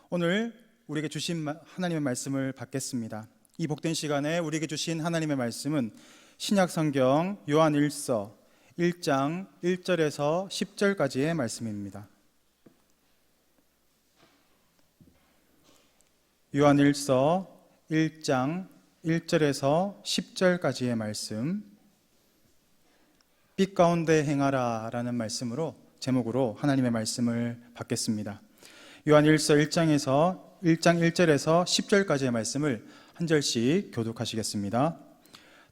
오늘 우리에게 주신 하나님의 말씀을 받겠습니다. 이 복된 시간에 우리에게 주신 하나님의 말씀은 신약성경 요한일서 1장 1절에서 10절까지의 말씀입니다. 요한일서 1장 1절에서 10절까지의 말씀, 빛 가운데 행하라 라는 말씀으로 제목으로 하나님의 말씀을 받겠습니다. 요한일서 1장 1절에서 10절까지의 말씀을 한 절씩 교독하시겠습니다.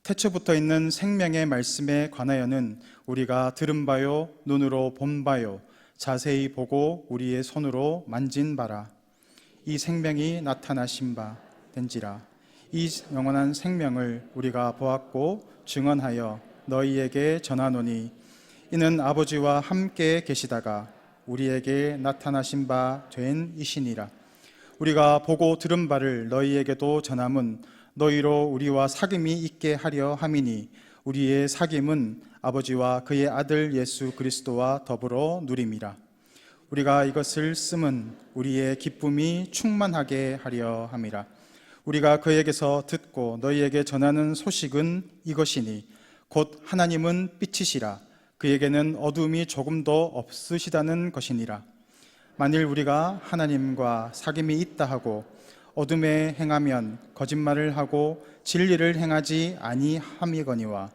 태초부터 있는 생명의 말씀에 관하여는 우리가 들은 바요 눈으로 본 바요 자세히 보고 우리의 손으로 만진 바라. 이 생명이 나타나신 바 된지라. 이 영원한 생명을 우리가 보았고 증언하여 너희에게 전하노니 이는 아버지와 함께 계시다가 우리에게 나타나신 바 된 이시니라. 우리가 보고 들은 바를 너희에게도 전함은 너희로 우리와 사귐이 있게 하려 함이니 우리의 사귐은 아버지와 그의 아들 예수 그리스도와 더불어 누림이라. 우리가 이것을 쓰면 우리의 기쁨이 충만하게 하려 함이라. 우리가 그에게서 듣고 너희에게 전하는 소식은 이것이니 곧 하나님은 빛이시라. 그에게는 어둠이 조금도 없으시다는 것이니라. 만일 우리가 하나님과 사귐이 있다 하고 어둠에 행하면 거짓말을 하고 진리를 행하지 아니함이거니와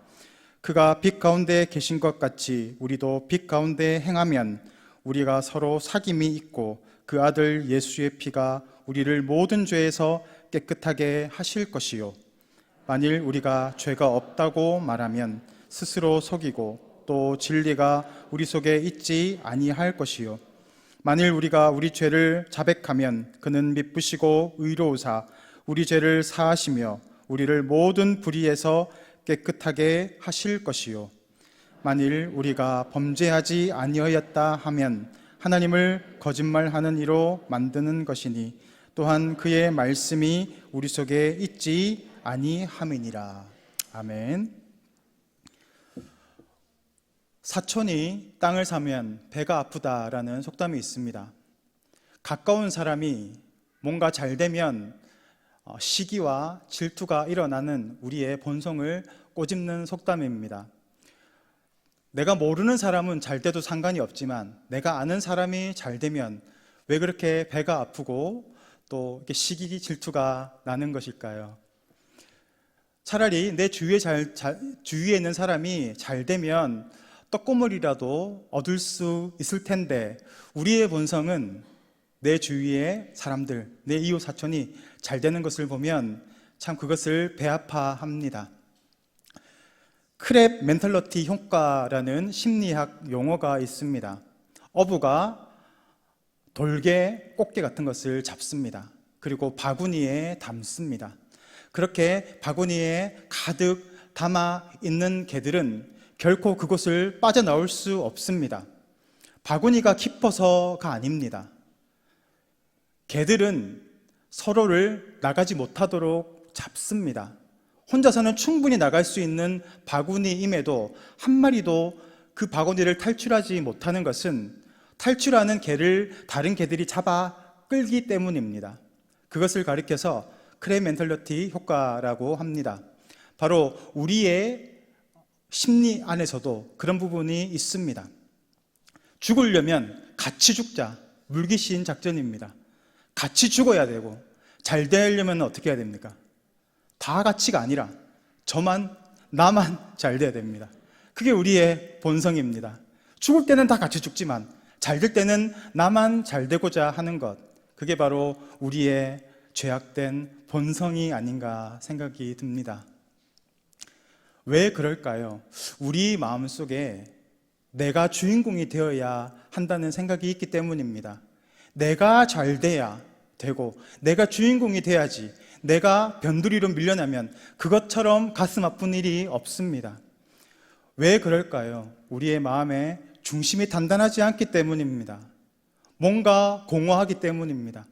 그가 빛 가운데 계신 것 같이 우리도 빛 가운데 행하면 우리가 서로 사귐이 있고 그 아들 예수의 피가 우리를 모든 죄에서 깨끗하게 하실 것이요 만일 우리가 죄가 없다고 말하면 스스로 속이고 또 진리가 우리 속에 있지 아니할 것이요 만일 우리가 우리 죄를 자백하면 그는 미쁘시고 의로우사 우리 죄를 사하시며 우리를 모든 불의에서 깨끗하게 하실 것이요 만일 우리가 범죄하지 아니하였다 하면 하나님을 거짓말하는 이로 만드는 것이니 또한 그의 말씀이 우리 속에 있지 아니함이니라. 아멘. 사촌이 땅을 사면 배가 아프다라는 속담이 있습니다. 가까운 사람이 뭔가 잘 되면 시기와 질투가 일어나는 우리의 본성을 꼬집는 속담입니다. 내가 모르는 사람은 잘 돼도 상관이 없지만 내가 아는 사람이 잘 되면 왜 그렇게 배가 아프고 또 이렇게 시기 질투가 나는 것일까요? 차라리 내 주위에 있는 사람이 잘 되면 떡고물이라도 얻을 수 있을 텐데 우리의 본성은 내 주위의 사람들, 내 이웃 사촌이 잘 되는 것을 보면 참 그것을 배아파합니다. 크랩 멘탈러티 효과라는 심리학 용어가 있습니다. 어부가 돌개, 꽃게 같은 것을 잡습니다. 그리고 바구니에 담습니다. 그렇게 바구니에 가득 담아 있는 개들은 결코 그곳을 빠져나올 수 없습니다. 바구니가 깊어서가 아닙니다. 개들은 서로를 나가지 못하도록 잡습니다. 혼자서는 충분히 나갈 수 있는 바구니임에도 한 마리도 그 바구니를 탈출하지 못하는 것은 탈출하는 개를 다른 개들이 잡아 끌기 때문입니다. 그것을 가리켜서 크랩 멘탈러티 효과라고 합니다. 바로 우리의 심리 안에서도 그런 부분이 있습니다. 죽으려면 같이 죽자, 물귀신 작전입니다. 같이 죽어야 되고 잘 되려면 어떻게 해야 됩니까? 다 같이가 아니라 나만 잘 돼야 됩니다. 그게 우리의 본성입니다. 죽을 때는 다 같이 죽지만 잘 될 때는 나만 잘 되고자 하는 것, 그게 바로 우리의 죄악된 본성이 아닌가 생각이 듭니다. 왜 그럴까요? 우리 마음속에 내가 주인공이 되어야 한다는 생각이 있기 때문입니다. 내가 잘 돼야 되고 내가 주인공이 돼야지, 내가 변두리로 밀려나면 그것처럼 가슴 아픈 일이 없습니다. 왜 그럴까요? 우리의 마음의 중심이 단단하지 않기 때문입니다. 뭔가 공허하기 때문입니다.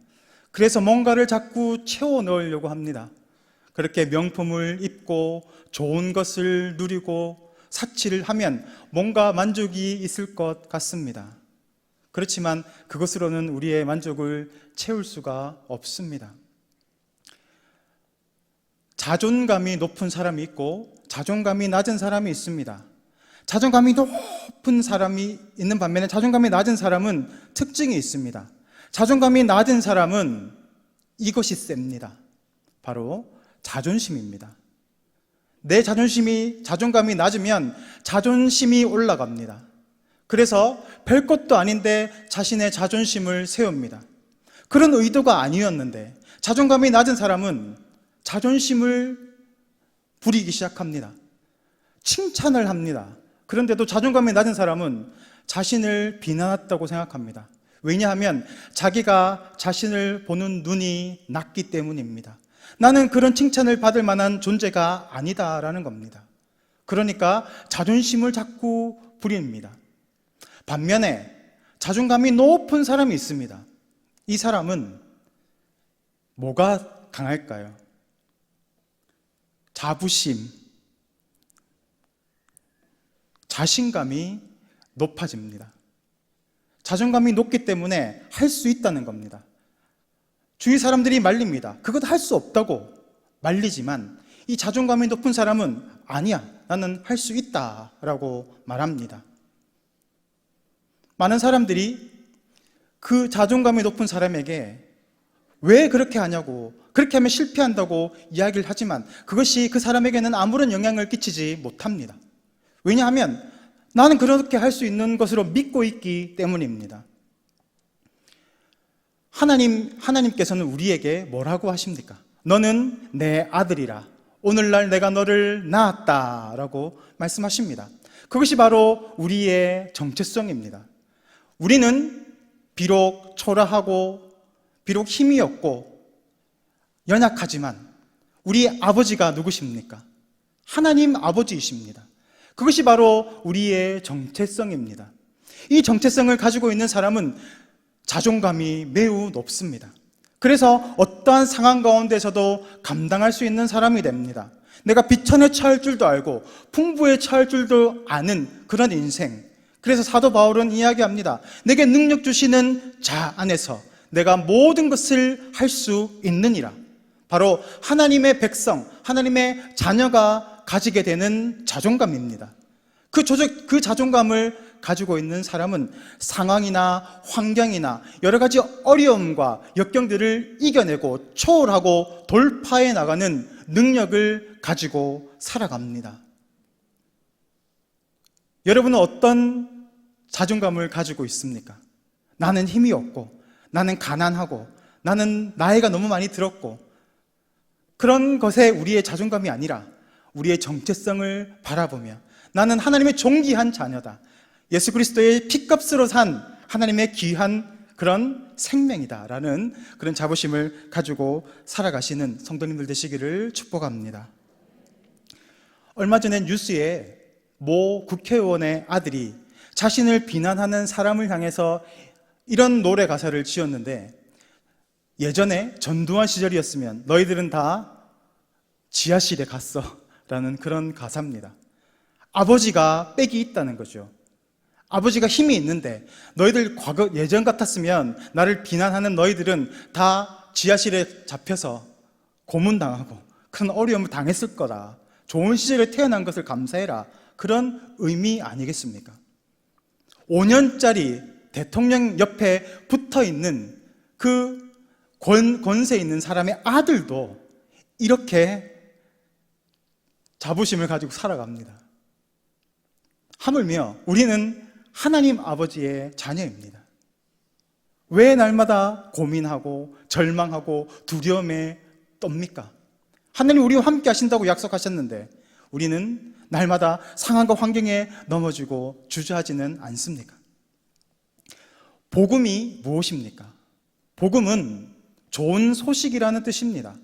그래서 뭔가를 자꾸 채워 넣으려고 합니다. 그렇게 명품을 입고 좋은 것을 누리고 사치를 하면 뭔가 만족이 있을 것 같습니다. 그렇지만 그것으로는 우리의 만족을 채울 수가 없습니다. 자존감이 높은 사람이 있고 자존감이 낮은 사람이 있습니다. 자존감이 높은 사람이 있는 반면에 자존감이 낮은 사람은 특징이 있습니다. 자존감이 낮은 사람은 이것이 셉니다. 바로 자존심입니다. 내 자존감이 낮으면 자존심이 올라갑니다. 그래서 별것도 아닌데 자신의 자존심을 세웁니다. 그런 의도가 아니었는데 자존감이 낮은 사람은 자존심을 부리기 시작합니다. 칭찬을 합니다. 그런데도 자존감이 낮은 사람은 자신을 비난했다고 생각합니다. 왜냐하면 자기가 자신을 보는 눈이 낮기 때문입니다. 나는 그런 칭찬을 받을 만한 존재가 아니다라는 겁니다. 그러니까 자존심을 자꾸 부립니다. 반면에 자존감이 높은 사람이 있습니다. 이 사람은 뭐가 강할까요? 자부심, 자신감이 높아집니다. 자존감이 높기 때문에 할 수 있다는 겁니다. 주위 사람들이 말립니다. 그것 할 수 없다고 말리지만 이 자존감이 높은 사람은 아니야, 나는 할 수 있다라고 말합니다. 많은 사람들이 그 자존감이 높은 사람에게 왜 그렇게 하냐고, 그렇게 하면 실패한다고 이야기를 하지만 그것이 그 사람에게는 아무런 영향을 끼치지 못합니다. 왜냐하면 나는 그렇게 할 수 있는 것으로 믿고 있기 때문입니다. 하나님께서는 우리에게 뭐라고 하십니까? 너는 내 아들이라, 오늘날 내가 너를 낳았다 라고 말씀하십니다. 그것이 바로 우리의 정체성입니다. 우리는 비록 초라하고 비록 힘이 없고 연약하지만 우리 아버지가 누구십니까? 하나님 아버지이십니다. 그것이 바로 우리의 정체성입니다. 이 정체성을 가지고 있는 사람은 자존감이 매우 높습니다. 그래서 어떠한 상황 가운데서도 감당할 수 있는 사람이 됩니다. 내가 비천에 처할 줄도 알고 풍부에 처할 줄도 아는 그런 인생. 그래서 사도 바울은 이야기합니다. 내게 능력 주시는 자 안에서 내가 모든 것을 할 수 있느니라. 바로 하나님의 백성, 하나님의 자녀가 가지게 되는 자존감입니다. 그 자존감을 가지고 있는 사람은 상황이나 환경이나 여러 가지 어려움과 역경들을 이겨내고 초월하고 돌파해 나가는 능력을 가지고 살아갑니다. 여러분은 어떤 자존감을 가지고 있습니까? 나는 힘이 없고, 나는 가난하고, 나는 나이가 너무 많이 들었고, 그런 것에 우리의 자존감이 아니라 우리의 정체성을 바라보며 나는 하나님의 존귀한 자녀다, 예수 그리스도의 피값으로 산 하나님의 귀한 그런 생명이다 라는 그런 자부심을 가지고 살아가시는 성도님들 되시기를 축복합니다. 얼마 전에 뉴스에 모 국회의원의 아들이 자신을 비난하는 사람을 향해서 이런 노래 가사를 지었는데, 예전에 전두환 시절이었으면 너희들은 다 지하실에 갔어 라는 그런 가사입니다. 아버지가 빽이 있다는 거죠. 아버지가 힘이 있는데 너희들 과거 예전 같았으면 나를 비난하는 너희들은 다 지하실에 잡혀서 고문당하고 그런 어려움을 당했을 거다. 좋은 시절에 태어난 것을 감사해라. 그런 의미 아니겠습니까? 5년짜리 대통령 옆에 붙어 있는 그 권세 있는 사람의 아들도 이렇게 자부심을 가지고 살아갑니다. 하물며 우리는 하나님 아버지의 자녀입니다. 왜 날마다 고민하고 절망하고 두려움에 떱니까? 하나님 우리와 함께 하신다고 약속하셨는데 우리는 날마다 상황과 환경에 넘어지고 주저하지는 않습니까? 복음이 무엇입니까? 복음은 좋은 소식이라는 뜻입니다.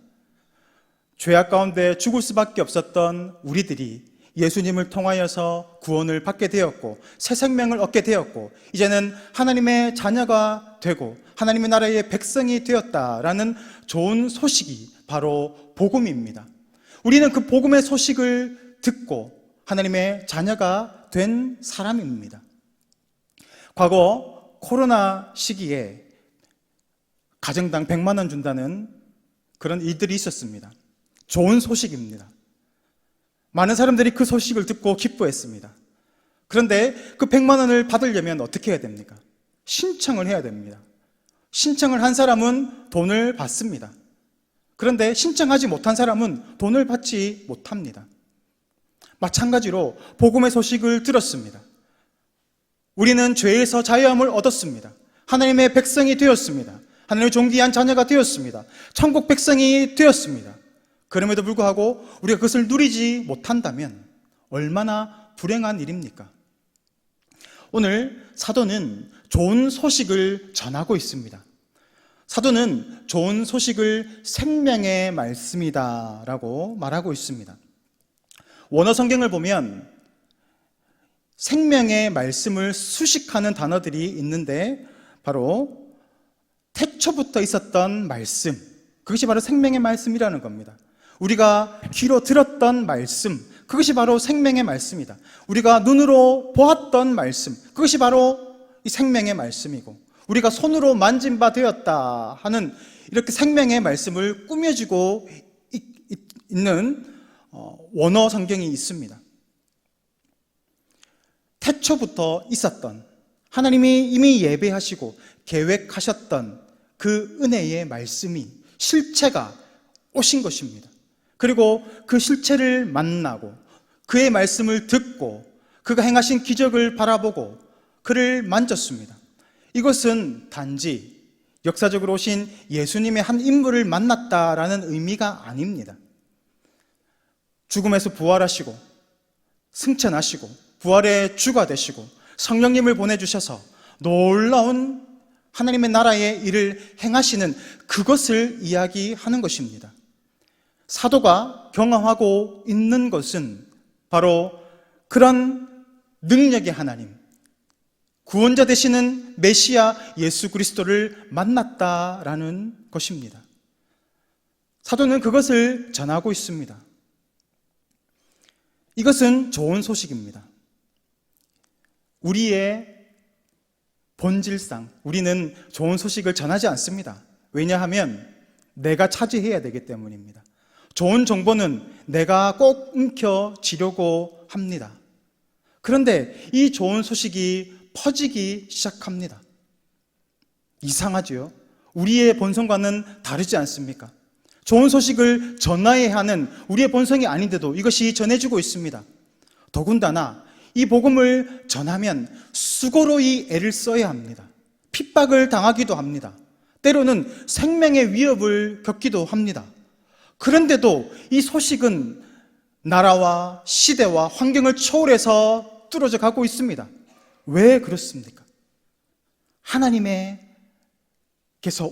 죄악 가운데 죽을 수밖에 없었던 우리들이 예수님을 통하여서 구원을 받게 되었고 새 생명을 얻게 되었고 이제는 하나님의 자녀가 되고 하나님의 나라의 백성이 되었다라는 좋은 소식이 바로 복음입니다. 우리는 그 복음의 소식을 듣고 하나님의 자녀가 된 사람입니다. 과거 코로나 시기에 가정당 100만 원 준다는 그런 일들이 있었습니다. 좋은 소식입니다. 많은 사람들이 그 소식을 듣고 기뻐했습니다. 그런데 그 100만 원을 받으려면 어떻게 해야 됩니까? 신청을 해야 됩니다. 신청을 한 사람은 돈을 받습니다. 그런데 신청하지 못한 사람은 돈을 받지 못합니다. 마찬가지로 복음의 소식을 들었습니다. 우리는 죄에서 자유함을 얻었습니다. 하나님의 백성이 되었습니다. 하나님의 존귀한 자녀가 되었습니다. 천국 백성이 되었습니다. 그럼에도 불구하고 우리가 그것을 누리지 못한다면 얼마나 불행한 일입니까? 오늘 사도는 좋은 소식을 전하고 있습니다. 사도는 좋은 소식을 생명의 말씀이다 라고 말하고 있습니다. 원어 성경을 보면 생명의 말씀을 수식하는 단어들이 있는데 바로 태초부터 있었던 말씀, 그것이 바로 생명의 말씀이라는 겁니다. 우리가 귀로 들었던 말씀, 그것이 바로 생명의 말씀이다. 우리가 눈으로 보았던 말씀, 그것이 바로 이 생명의 말씀이고, 우리가 손으로 만진 바 되었다 하는 이렇게 생명의 말씀을 꾸며주고 있는 원어 성경이 있습니다. 태초부터 있었던, 하나님이 이미 예배하시고 계획하셨던 그 은혜의 말씀이 실체가 오신 것입니다. 그리고 그 실체를 만나고 그의 말씀을 듣고 그가 행하신 기적을 바라보고 그를 만졌습니다. 이것은 단지 역사적으로 오신 예수님의 한 인물을 만났다라는 의미가 아닙니다. 죽음에서 부활하시고 승천하시고 부활의 주가 되시고 성령님을 보내주셔서 놀라운 하나님의 나라의 일을 행하시는 그것을 이야기하는 것입니다. 사도가 경험하고 있는 것은 바로 그런 능력의 하나님, 구원자 되시는 메시아 예수 그리스도를 만났다라는 것입니다. 사도는 그것을 전하고 있습니다. 이것은 좋은 소식입니다. 우리의 본질상 우리는 좋은 소식을 전하지 않습니다. 왜냐하면 내가 차지해야 되기 때문입니다. 좋은 정보는 내가 꼭 움켜쥐려고 합니다. 그런데 이 좋은 소식이 퍼지기 시작합니다. 이상하지요? 우리의 본성과는 다르지 않습니까? 좋은 소식을 전해야 하는 우리의 본성이 아닌데도 이것이 전해지고 있습니다. 더군다나 이 복음을 전하면 수고로이 애를 써야 합니다. 핍박을 당하기도 합니다. 때로는 생명의 위협을 겪기도 합니다. 그런데도 이 소식은 나라와 시대와 환경을 초월해서 뚫어져 가고 있습니다. 왜 그렇습니까? 하나님께서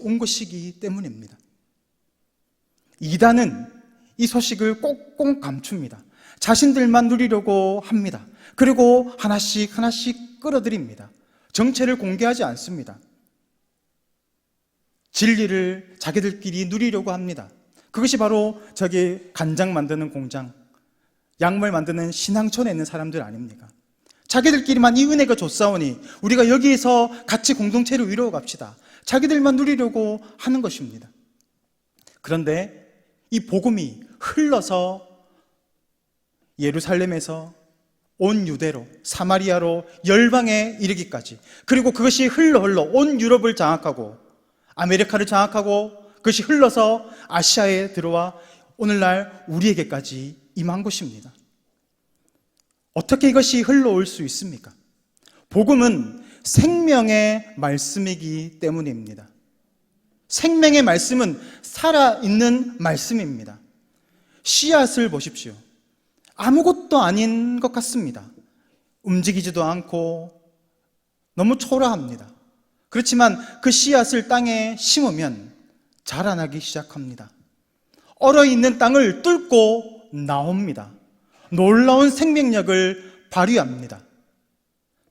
온 것이기 때문입니다. 이단은 이 소식을 꼭꼭 감춥니다. 자신들만 누리려고 합니다. 그리고 하나씩 끌어들입니다. 정체를 공개하지 않습니다. 진리를 자기들끼리 누리려고 합니다. 그것이 바로 저기 간장 만드는 공장, 약물 만드는 신앙촌에 있는 사람들 아닙니까? 자기들끼리만 이 은혜가 좋사오니 우리가 여기에서 같이 공동체를 이루어 갑시다. 자기들만 누리려고 하는 것입니다. 그런데 이 복음이 흘러서 예루살렘에서 온 유대로, 사마리아로, 열방에 이르기까지, 그리고 그것이 흘러 온 유럽을 장악하고 아메리카를 장악하고 그것이 흘러서 아시아에 들어와 오늘날 우리에게까지 임한 것입니다. 어떻게 이것이 흘러올 수 있습니까? 복음은 생명의 말씀이기 때문입니다. 생명의 말씀은 살아있는 말씀입니다. 씨앗을 보십시오. 아무것도 아닌 것 같습니다. 움직이지도 않고 너무 초라합니다. 그렇지만 그 씨앗을 땅에 심으면 자라나기 시작합니다. 얼어있는 땅을 뚫고 나옵니다. 놀라운 생명력을 발휘합니다.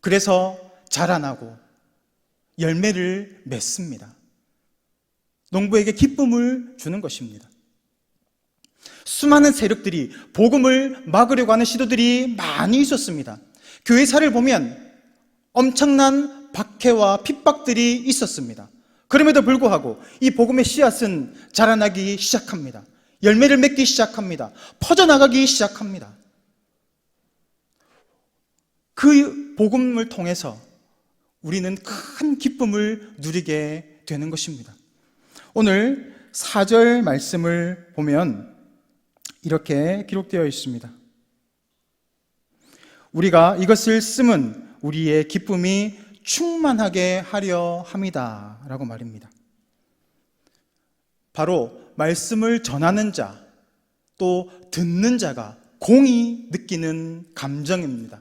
그래서 자라나고 열매를 맺습니다. 농부에게 기쁨을 주는 것입니다. 수많은 세력들이 복음을 막으려고 하는 시도들이 많이 있었습니다. 교회사를 보면 엄청난 박해와 핍박들이 있었습니다. 그럼에도 불구하고 이 복음의 씨앗은 자라나기 시작합니다. 열매를 맺기 시작합니다. 퍼져나가기 시작합니다. 그 복음을 통해서 우리는 큰 기쁨을 누리게 되는 것입니다. 오늘 4절 말씀을 보면 이렇게 기록되어 있습니다. 우리가 이것을 쓰면 우리의 기쁨이 충만하게 하려 함이다 라고 말입니다. 바로 말씀을 전하는 자, 또 듣는 자가 공히 느끼는 감정입니다.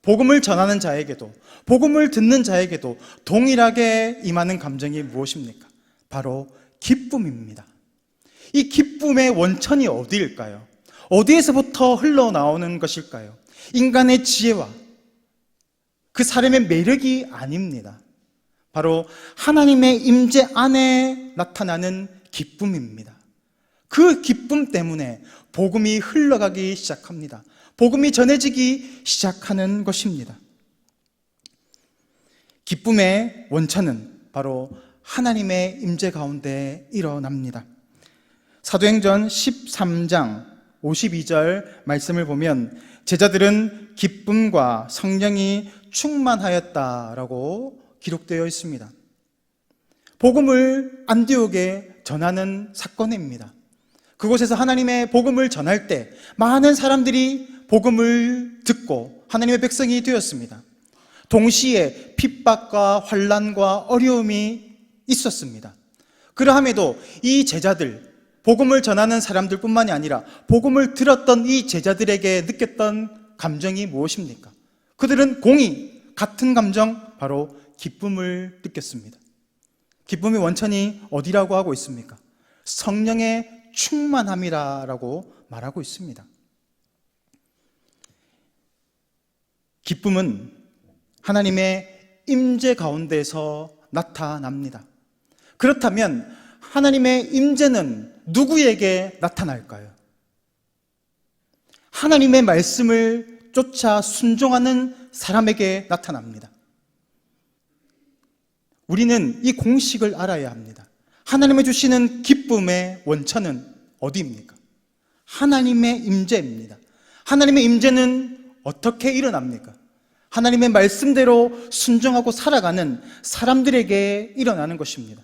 복음을 전하는 자에게도, 복음을 듣는 자에게도 동일하게 임하는 감정이 무엇입니까? 바로 기쁨입니다. 이 기쁨의 원천이 어디일까요? 어디에서부터 흘러나오는 것일까요? 인간의 지혜와 그 사람의 매력이 아닙니다. 바로 하나님의 임재 안에 나타나는 기쁨입니다. 그 기쁨 때문에 복음이 흘러가기 시작합니다. 복음이 전해지기 시작하는 것입니다. 기쁨의 원천은 바로 하나님의 임재 가운데 일어납니다. 사도행전 13장 52절 말씀을 보면 제자들은 기쁨과 성령이 충만하였다라고 기록되어 있습니다. 복음을 안디옥에 전하는 사건입니다. 그곳에서 하나님의 복음을 전할 때 많은 사람들이 복음을 듣고 하나님의 백성이 되었습니다. 동시에 핍박과 환난과 어려움이 있었습니다. 그러함에도 이 제자들, 복음을 전하는 사람들뿐만이 아니라 복음을 들었던 이 제자들에게 느꼈던 감정이 무엇입니까? 그들은 공히 같은 감정, 바로 기쁨을 느꼈습니다. 기쁨의 원천이 어디라고 하고 있습니까? 성령의 충만함이라고 말하고 있습니다. 기쁨은 하나님의 임재 가운데서 나타납니다. 그렇다면 하나님의 임재는 누구에게 나타날까요? 하나님의 말씀을 쫓아 순종하는 사람에게 나타납니다. 우리는 이 공식을 알아야 합니다. 하나님의 주시는 기쁨의 원천은 어디입니까? 하나님의 임재입니다. 하나님의 임재는 어떻게 일어납니까? 하나님의 말씀대로 순종하고 살아가는 사람들에게 일어나는 것입니다.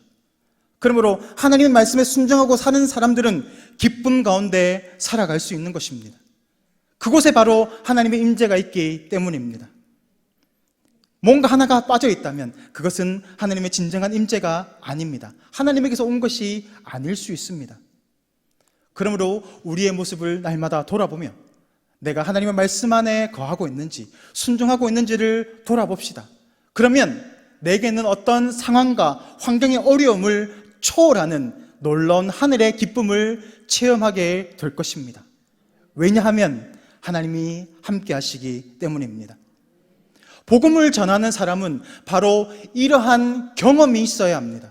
그러므로 하나님의 말씀에 순종하고 사는 사람들은 기쁨 가운데 살아갈 수 있는 것입니다. 그곳에 바로 하나님의 임재가 있기 때문입니다. 뭔가 하나가 빠져 있다면 그것은 하나님의 진정한 임재가 아닙니다. 하나님에게서 온 것이 아닐 수 있습니다. 그러므로 우리의 모습을 날마다 돌아보며 내가 하나님의 말씀 안에 거하고 있는지, 순종하고 있는지를 돌아봅시다. 그러면 내게는 어떤 상황과 환경의 어려움을 초월하는 놀라운 하늘의 기쁨을 체험하게 될 것입니다. 왜냐하면 하나님이 함께 하시기 때문입니다. 복음을 전하는 사람은 바로 이러한 경험이 있어야 합니다.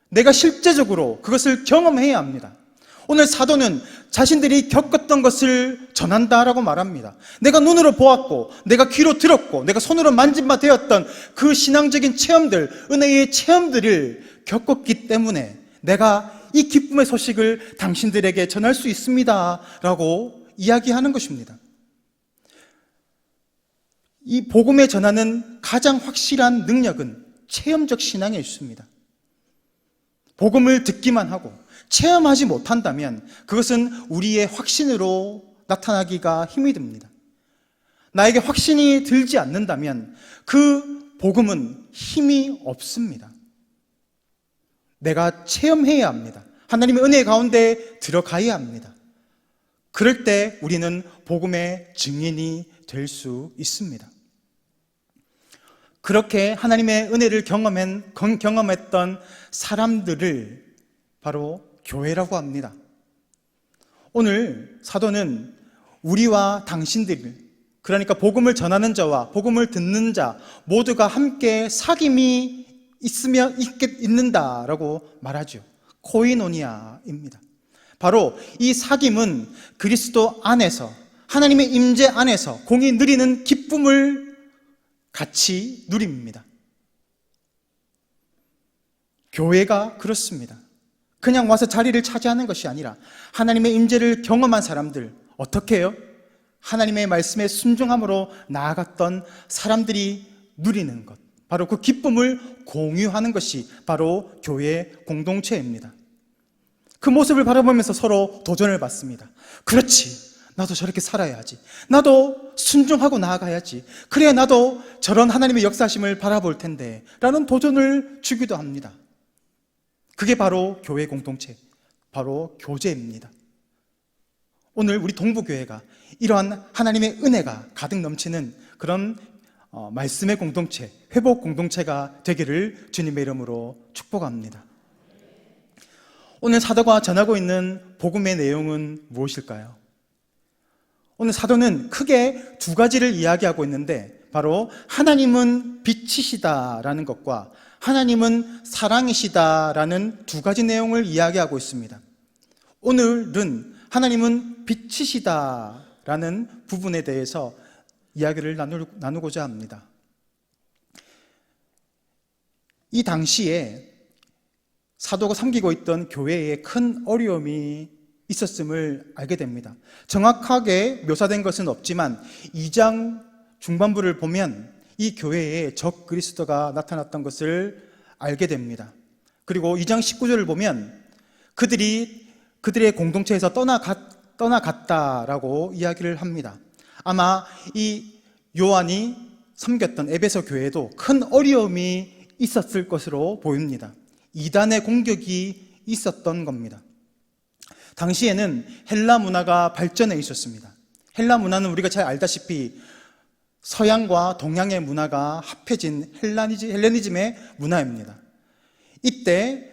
내가 실제적으로 그것을 경험해야 합니다. 오늘 사도는 자신들이 겪었던 것을 전한다라고 말합니다. 내가 눈으로 보았고, 내가 귀로 들었고, 내가 손으로 만진 바 되었던 그 신앙적인 체험들, 은혜의 체험들을 겪었기 때문에 내가 이 기쁨의 소식을 당신들에게 전할 수 있습니다 라고 이야기하는 것입니다. 이 복음에 전하는 가장 확실한 능력은 체험적 신앙에 있습니다. 복음을 듣기만 하고 체험하지 못한다면 그것은 우리의 확신으로 나타나기가 힘이 듭니다. 나에게 확신이 들지 않는다면 그 복음은 힘이 없습니다. 내가 체험해야 합니다. 하나님의 은혜 가운데 들어가야 합니다. 그럴 때 우리는 복음의 증인이 될 수 있습니다. 그렇게 하나님의 은혜를 경험했던 사람들을 바로 교회라고 합니다. 오늘 사도는 우리와 당신들, 그러니까 복음을 전하는 자와 복음을 듣는 자 모두가 함께 사귐이 있는다라고 말하죠. 코이노니아입니다. 바로 이 사귐은 그리스도 안에서, 하나님의 임재 안에서 공히 누리는 기쁨을 같이 누립니다. 교회가 그렇습니다. 그냥 와서 자리를 차지하는 것이 아니라 하나님의 임재를 경험한 사람들, 어떻게 해요? 하나님의 말씀에 순종함으로 나아갔던 사람들이 누리는 것, 바로 그 기쁨을 공유하는 것이 바로 교회 공동체입니다. 그 모습을 바라보면서 서로 도전을 받습니다. 그렇지, 나도 저렇게 살아야지, 나도 순종하고 나아가야지, 그래야 나도 저런 하나님의 역사심을 바라볼 텐데 라는 도전을 주기도 합니다. 그게 바로 교회 공동체, 바로 교제입니다. 오늘 우리 동부교회가 이러한 하나님의 은혜가 가득 넘치는 그런 말씀의 공동체, 회복 공동체가 되기를 주님의 이름으로 축복합니다. 오늘 사도가 전하고 있는 복음의 내용은 무엇일까요? 오늘 사도는 크게 두 가지를 이야기하고 있는데, 바로 하나님은 빛이시다라는 것과 하나님은 사랑이시다라는 두 가지 내용을 이야기하고 있습니다. 오늘은 하나님은 빛이시다라는 부분에 대해서 이야기를 나누고자 합니다. 이 당시에 사도가 섬기고 있던 교회에 큰 어려움이 있었음을 알게 됩니다. 정확하게 묘사된 것은 없지만 2장 중반부를 보면 이 교회에 적 그리스도가 나타났던 것을 알게 됩니다. 그리고 2장 19절을 보면 그들의 공동체에서 떠나갔다라고 이야기를 합니다. 아마 이 요한이 섬겼던 에베소 교회에도 큰 어려움이 있었을 것으로 보입니다. 이단의 공격이 있었던 겁니다. 당시에는 헬라 문화가 발전해 있었습니다. 헬라 문화는 우리가 잘 알다시피 서양과 동양의 문화가 합해진 헬레니즘의 문화입니다. 이때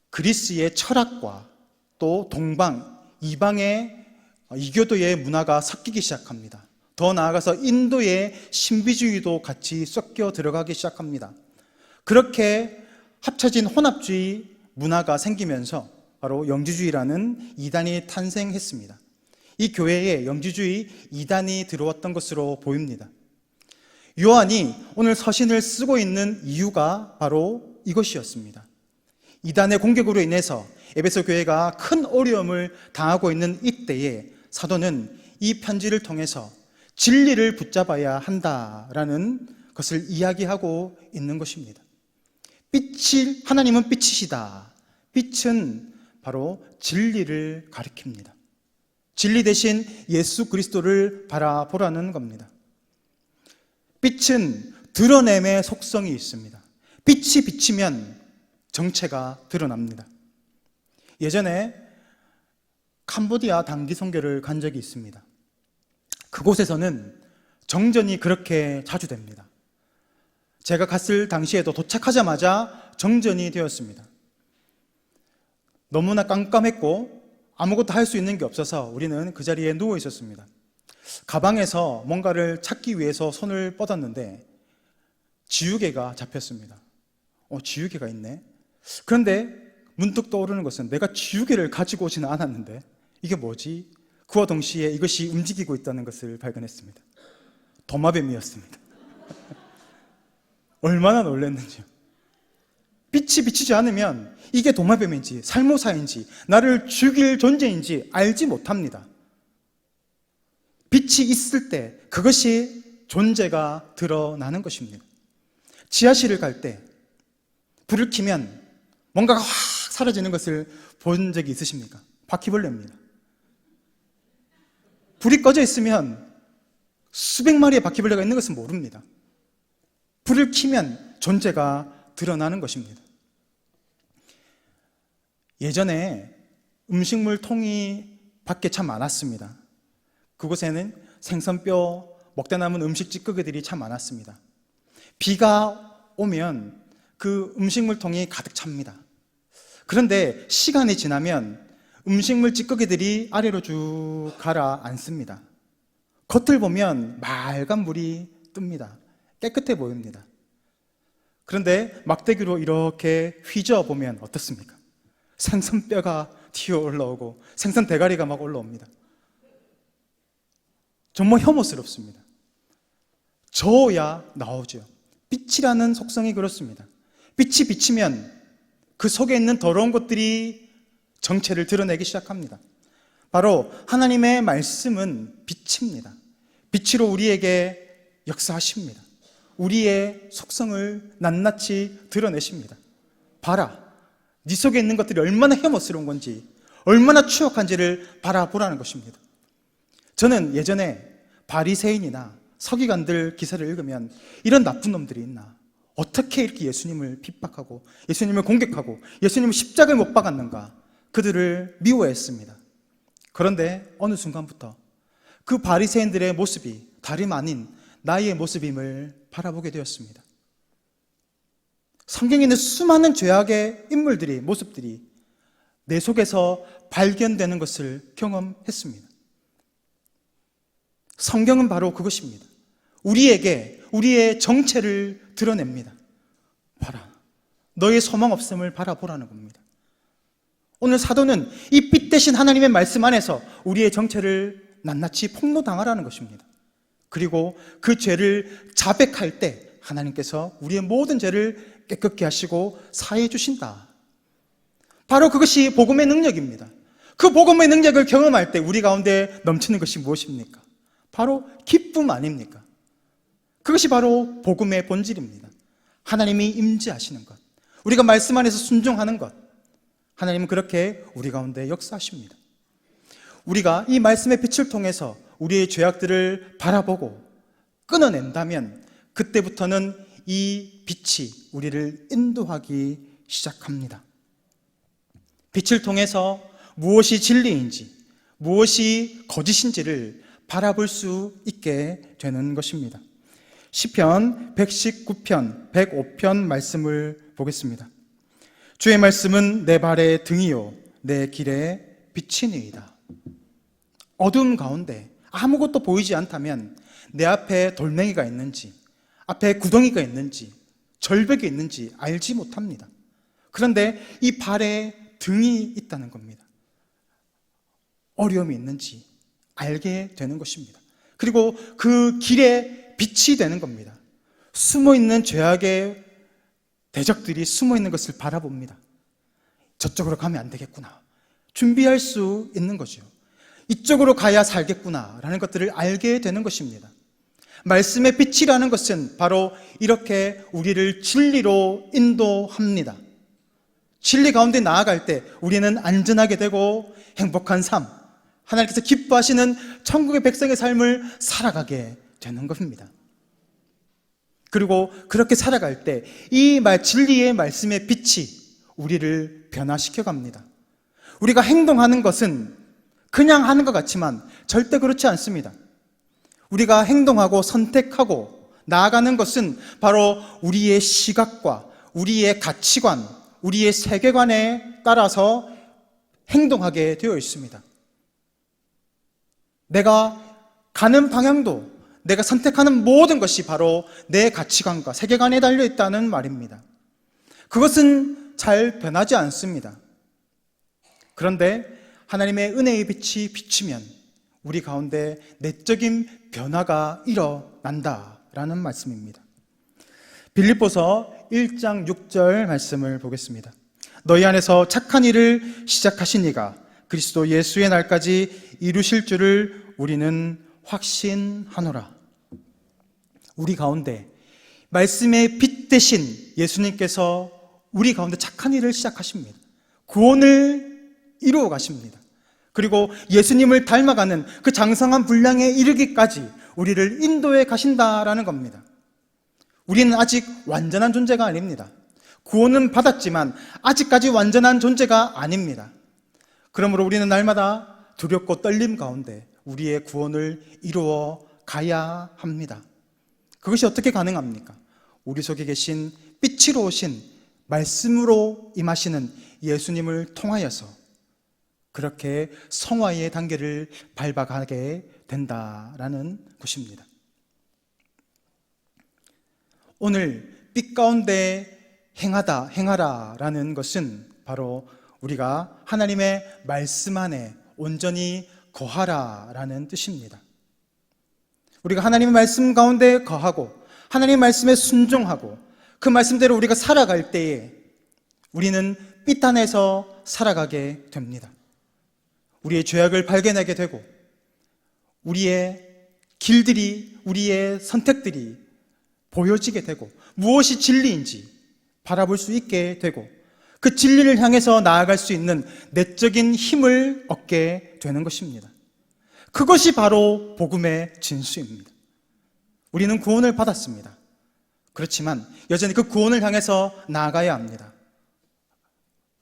그리스의 철학과 또 동방, 이방의 이교도의 문화가 섞이기 시작합니다. 더 나아가서 인도의 신비주의도 같이 섞여 들어가기 시작합니다. 그렇게 합쳐진 혼합주의 문화가 생기면서 바로 영지주의라는 이단이 탄생했습니다. 이 교회에 영지주의 이단이 들어왔던 것으로 보입니다. 요한이 오늘 서신을 쓰고 있는 이유가 바로 이것이었습니다. 이단의 공격으로 인해서 에베소 교회가 큰 어려움을 당하고 있는 이때에 사도는 이 편지를 통해서 진리를 붙잡아야 한다라는 것을 이야기하고 있는 것입니다. 하나님은 빛이시다. 빛은 바로 진리를 가리킵니다. 진리 대신 예수 그리스도를 바라보라는 겁니다. 빛은 드러냄의 속성이 있습니다. 빛이 비치면 정체가 드러납니다. 예전에 캄보디아 단기 선교를 간 적이 있습니다. 그곳에서는 정전이 그렇게 자주 됩니다. 제가 갔을 당시에도 도착하자마자 정전이 되었습니다. 너무나 깜깜했고 아무것도 할 수 있는 게 없어서 우리는 그 자리에 누워 있었습니다. 가방에서 뭔가를 찾기 위해서 손을 뻗었는데 지우개가 잡혔습니다. 지우개가 있네. 그런데 문득 떠오르는 것은 내가 지우개를 가지고 오지는 않았는데 이게 뭐지? 그와 동시에 이것이 움직이고 있다는 것을 발견했습니다. 도마뱀이었습니다. 얼마나 놀랐는지요. 빛이 비치지 않으면 이게 도마뱀인지 살모사인지 나를 죽일 존재인지 알지 못합니다. 빛이 있을 때 그것이 존재가 드러나는 것입니다. 지하실을 갈 때 불을 켜면 뭔가가 확 사라지는 것을 본 적이 있으십니까? 바퀴벌레입니다. 불이 꺼져 있으면 수백 마리의 바퀴벌레가 있는 것은 모릅니다. 불을 켜면 존재가 드러나는 것입니다. 예전에 음식물 통이 밖에 참 많았습니다. 그곳에는 생선뼈, 먹다 남은 음식 찌꺼기들이 참 많았습니다. 비가 오면 그 음식물 통이 가득 찹니다. 그런데 시간이 지나면 음식물 찌꺼기들이 아래로 쭉 가라앉습니다. 겉을 보면 맑은 물이 뜹니다. 깨끗해 보입니다. 그런데 막대기로 이렇게 휘저어보면 어떻습니까? 생선뼈가 튀어 올라오고 생선 대가리가 막 올라옵니다. 정말 혐오스럽습니다. 저어야 나오죠. 빛이라는 속성이 그렇습니다. 빛이 비치면 그 속에 있는 더러운 것들이 정체를 드러내기 시작합니다. 바로 하나님의 말씀은 빛입니다. 빛으로 우리에게 역사하십니다. 우리의 속성을 낱낱이 드러내십니다. 봐라, 네 속에 있는 것들이 얼마나 혐오스러운 건지, 얼마나 추악한지를 바라보라는 것입니다. 저는 예전에 바리새인이나 서기관들 기사를 읽으면 이런 나쁜 놈들이 있나, 어떻게 이렇게 예수님을 핍박하고 예수님을 공격하고 예수님을 십자가에 못 박았는가, 그들을 미워했습니다. 그런데 어느 순간부터 그 바리새인들의 모습이 다름 아닌 나의 모습임을 바라보게 되었습니다. 성경에 있는 수많은 죄악의 인물들이, 모습들이 내 속에서 발견되는 것을 경험했습니다. 성경은 바로 그것입니다. 우리에게 우리의 정체를 드러냅니다. 봐라, 너의 소망 없음을 바라보라는 겁니다. 오늘 사도는 이 빛 대신 하나님의 말씀 안에서 우리의 정체를 낱낱이 폭로당하라는 것입니다. 그리고 그 죄를 자백할 때 하나님께서 우리의 모든 죄를 깨끗게 하시고 사해 주신다. 바로 그것이 복음의 능력입니다. 그 복음의 능력을 경험할 때 우리 가운데 넘치는 것이 무엇입니까? 바로 기쁨 아닙니까? 그것이 바로 복음의 본질입니다. 하나님이 임재하시는 것, 우리가 말씀 안에서 순종하는 것, 하나님은 그렇게 우리 가운데 역사하십니다. 우리가 이 말씀의 빛을 통해서 우리의 죄악들을 바라보고 끊어낸다면 그때부터는 이 빛이 우리를 인도하기 시작합니다. 빛을 통해서 무엇이 진리인지, 무엇이 거짓인지를 바라볼 수 있게 되는 것입니다. 시편 119편, 105편 말씀을 보겠습니다. 주의 말씀은 내 발의 등이요 내 길의 빛이니이다. 어둠 가운데 아무것도 보이지 않다면 내 앞에 돌멩이가 있는지, 앞에 구덩이가 있는지, 절벽이 있는지 알지 못합니다. 그런데 이 발에 등이 있다는 겁니다. 어려움이 있는지 알게 되는 것입니다. 그리고 그 길에 빛이 되는 겁니다. 숨어있는 죄악의 대적들이 숨어있는 것을 바라봅니다. 저쪽으로 가면 안 되겠구나, 준비할 수 있는 거죠. 이쪽으로 가야 살겠구나 라는 것들을 알게 되는 것입니다. 말씀의 빛이라는 것은 바로 이렇게 우리를 진리로 인도합니다. 진리 가운데 나아갈 때 우리는 안전하게 되고 행복한 삶, 하나님께서 기뻐하시는 천국의 백성의 삶을 살아가게 되는 겁니다. 그리고 그렇게 살아갈 때 이 진리의 말씀의 빛이 우리를 변화시켜 갑니다. 우리가 행동하는 것은 그냥 하는 것 같지만 절대 그렇지 않습니다. 우리가 행동하고 선택하고 나아가는 것은 바로 우리의 시각과 우리의 가치관, 우리의 세계관에 따라서 행동하게 되어 있습니다. 내가 가는 방향도, 내가 선택하는 모든 것이 바로 내 가치관과 세계관에 달려 있다는 말입니다. 그것은 잘 변하지 않습니다. 그런데 하나님의 은혜의 빛이 비치면 우리 가운데 내적인 변화가 일어난다라는 말씀입니다. 빌립보서 1장 6절 말씀을 보겠습니다. 너희 안에서 착한 일을 시작하신 이가 그리스도 예수의 날까지 이루실 줄을 우리는 확신하노라. 우리 가운데 말씀의 빛 대신 예수님께서 우리 가운데 착한 일을 시작하십니다. 구원을 이루어 가십니다. 그리고 예수님을 닮아가는 그 장성한 분량에 이르기까지 우리를 인도해 가신다라는 겁니다. 우리는 아직 완전한 존재가 아닙니다. 구원은 받았지만 아직까지 완전한 존재가 아닙니다. 그러므로 우리는 날마다 두렵고 떨림 가운데 우리의 구원을 이루어 가야 합니다. 그것이 어떻게 가능합니까? 우리 속에 계신 빛으로 오신 말씀으로 임하시는 예수님을 통하여서 그렇게 성화의 단계를 밟아가게 된다라는 것입니다. 오늘 빛 가운데 행하라라는 것은 바로 우리가 하나님의 말씀 안에 온전히 거하라라는 뜻입니다. 우리가 하나님의 말씀 가운데 거하고 하나님의 말씀에 순종하고 그 말씀대로 우리가 살아갈 때에 우리는 삐단에서 살아가게 됩니다. 우리의 죄악을 발견하게 되고 우리의 길들이, 우리의 선택들이 보여지게 되고 무엇이 진리인지 바라볼 수 있게 되고 그 진리를 향해서 나아갈 수 있는 내적인 힘을 얻게 되는 것입니다. 그것이 바로 복음의 진수입니다. 우리는 구원을 받았습니다. 그렇지만 여전히 그 구원을 향해서 나아가야 합니다.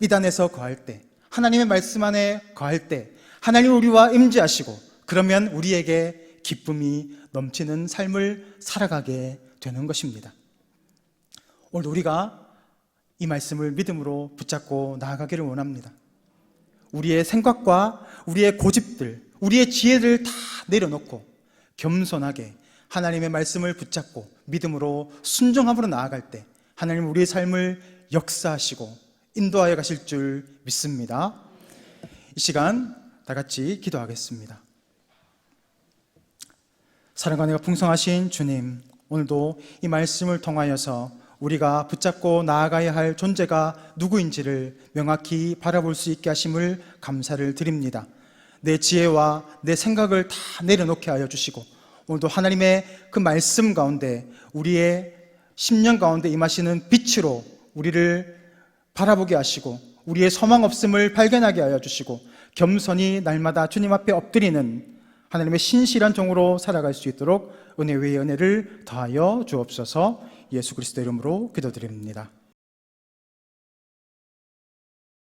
이단에서 거할 때, 하나님의 말씀 안에 거할 때 하나님 우리와 임재하시고 그러면 우리에게 기쁨이 넘치는 삶을 살아가게 되는 것입니다. 오늘 우리가 이 말씀을 믿음으로 붙잡고 나아가기를 원합니다. 우리의 생각과 우리의 고집들, 우리의 지혜를 다 내려놓고 겸손하게 하나님의 말씀을 붙잡고 믿음으로 순종함으로 나아갈 때 하나님 우리의 삶을 역사하시고 인도하여 가실 줄 믿습니다. 이 시간 다 같이 기도하겠습니다. 사랑과 은혜가 풍성하신 주님, 오늘도 이 말씀을 통하여서 우리가 붙잡고 나아가야 할 존재가 누구인지를 명확히 바라볼 수 있게 하심을 감사를 드립니다. 내 지혜와 내 생각을 다 내려놓게 하여 주시고 오늘도 하나님의 그 말씀 가운데 우리의 심령 가운데 임하시는 빛으로 우리를 바라보게 하시고 우리의 소망 없음을 발견하게 하여 주시고 겸손히 날마다 주님 앞에 엎드리는 하나님의 신실한 종으로 살아갈 수 있도록 은혜 위에 은혜를 더하여 주옵소서. 예수 그리스도 이름으로 기도드립니다.